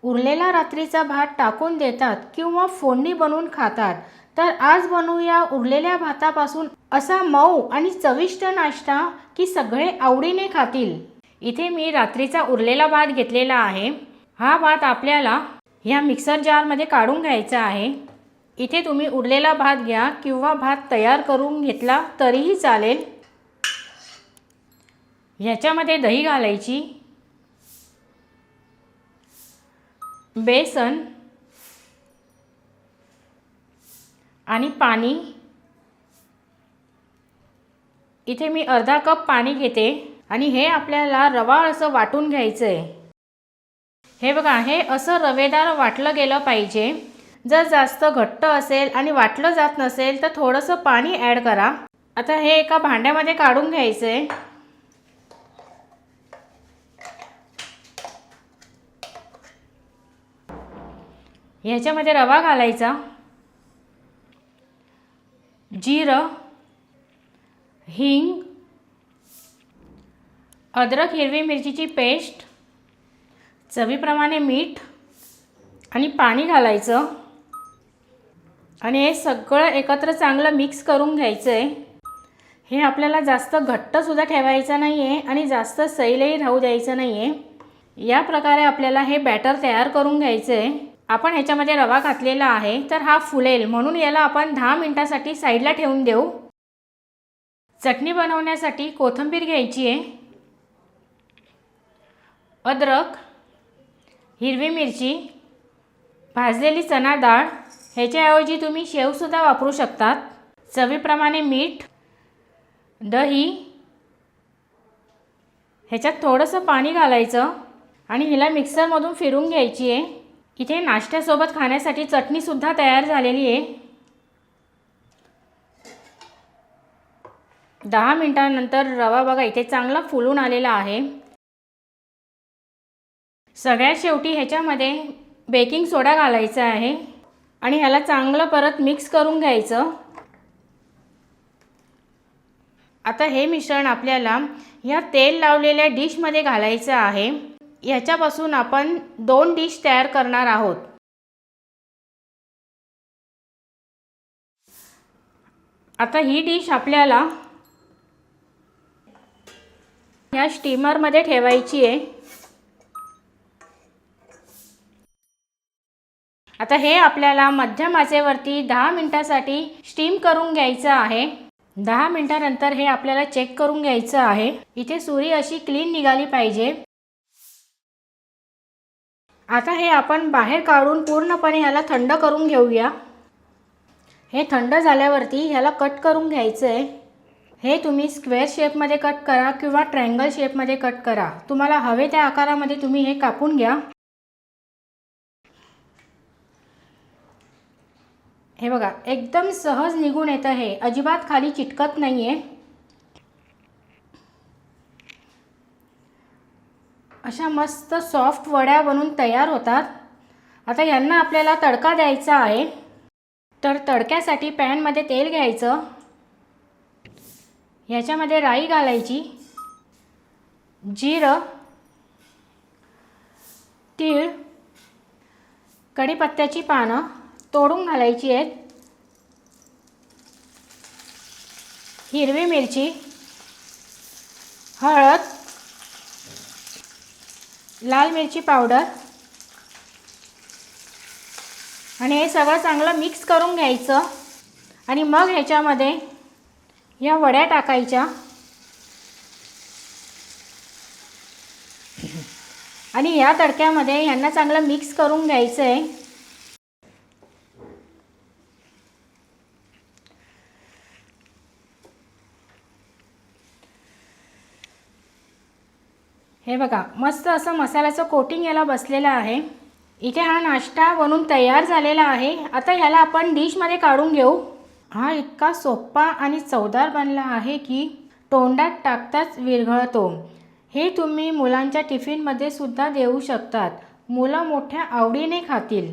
उरलेला रात्रीचा भात टाकून देतात किंवा फोडणी बनवून खातात। तर आज बनवूया उरलेल्या भातापासून असा मऊ आणि चविष्ट नाश्ता की सगळे आवडीने खातील। इथे मी रात्रीचा उरलेला भात घेतलेला आहे। हा भात आपल्याला या मिक्सर जारमध्ये काढून घ्यायचा आहे। इथे तुम्ही उरलेला भात घ्या किंवा भात तयार करून घेतला तरीही चालेल। याच्यामध्ये दही घालायची, बेसन आणि पाणी। इथे मी अर्धा कप पाणी घेते आणि हे आपल्याला रवा असं वाटून घ्यायचं आहे। हे बघा, हे असं रवेदार वाटलं गेलं पाहिजे। जर जास्त घट्ट असेल आणि वाटलं जात नसेल तर थोडंसं पाणी ॲड करा। आता हे एका भांड्यामध्ये काढून घ्यायचं आहे। ह्याच्यामध्ये रवा घालायचा, जिरं, हिंग, अद्रक हिरवी मिरचीची पेस्ट, चवीप्रमाणे मीठ आणि पाणी घालायचं आणि हे सगळं एकत्र चांगलं मिक्स करून घ्यायचं आहे। हे आपल्याला जास्त घट्टसुद्धा ठेवायचं नाही आहे आणि जास्त सैलही राहू द्यायचं नाही आहे। या प्रकारे आपल्याला हे बॅटर तयार करून घ्यायचं आहे। आपण ह्याच्यामध्ये रवा घातलेला आहे तर हा फुलेल म्हणून याला आपण 10 मिनिटांसाठी साईडला ठेवून देऊ। चटणी बनवण्यासाठी कोथिंबीर घ्यायची आहे, अद्रक, हिरवी मिरची, भाजलेली चणा डाळ, ह्याच्याऐवजी तुम्ही शेवसुद्धा वापरू शकतात, चवीप्रमाणे मीठ, दही, ह्याच्यात थोडंसं पाणी घालायचं आणि हिला मिक्सरमधून फिरून घ्यायची आहे। इथे नाश्त्यासोबत खाण्यासाठी चटणीसुद्धा तयार झालेली आहे। 10 मिनिटांनंतर रवा बघा इथे चांगला फुलून आलेला आहे। सगळ्यात शेवटी ह्याच्यामध्ये बेकिंग सोडा घालायचा आहे आणि ह्याला चांगलं परत मिक्स करून घ्यायचं। आता हे मिश्रण आपल्याला या तेल लावलेल्या डिशमध्ये घालायचं आहे। याच्यापासून आपण 2 डिश तयार करणार आहोत। आता ही डिश आपल्याला या स्टीमरमध्ये ठेवायची आहे। आता हे आपल्याला मध्यम आचेवरती 10 मिनिटांसाठी स्टीम करून घ्यायचं आहे। 10 मिनिटांनंतर हे आपल्याला चेक करून घ्यायचं आहे। इथे सुरी अशी क्लीन निघाली पाहिजे। आता हे आपण बाहेर काढून पूर्णपणे ह्याला थंड करून घेऊया। हे थंड झाल्यावरती ह्याला कट करून घ्यायचं आहे। हे तुम्ही स्क्वेअर शेपमध्ये कट करा किंवा ट्रायंगल शेपमध्ये कट करा, तुम्हाला हवे त्या आकारामध्ये तुम्ही हे कापून घ्या। हे बघा एकदम सहज निघून येतं, हे अजिबात खाली चिटकत नाही आहे। अशा मस्त सॉफ्ट वड्या बनून तयार होतात। आता यांना आपल्याला तडका द्यायचा आहे। तर तडक्यासाठी पॅनमध्ये तेल घ्यायचं, ह्याच्यामध्ये राई घालायची, जिरं, तीळ, कढीपत्त्याची पानं तोडून घालायची आहेत, हिरवी मिरची, हळद, लाल मिरची पावडर आणि हे सगळं चांगलं मिक्स करून घ्यायचं आणि मग ह्याच्यामध्ये या वड्या टाकायच्या आणि या तडक्यामध्ये ह्यांना चांगलं मिक्स करून घ्यायचं आहे। हे बघा मस्त असं मसाल्याचं कोटिंग याला बसलेलं आहे। इथे हा नाश्ता बनून तयार झालेला आहे। आता ह्याला आपण डिशमध्ये काढून घेऊ। हा इतका सोपा आणि चवदार बनला आहे की तोंडात टाकताच विरघळतो। हे तुम्ही मुलांच्या टिफिनमध्ये सुद्धा देऊ शकतात, मुलं मोठ्या आवडीने खातील।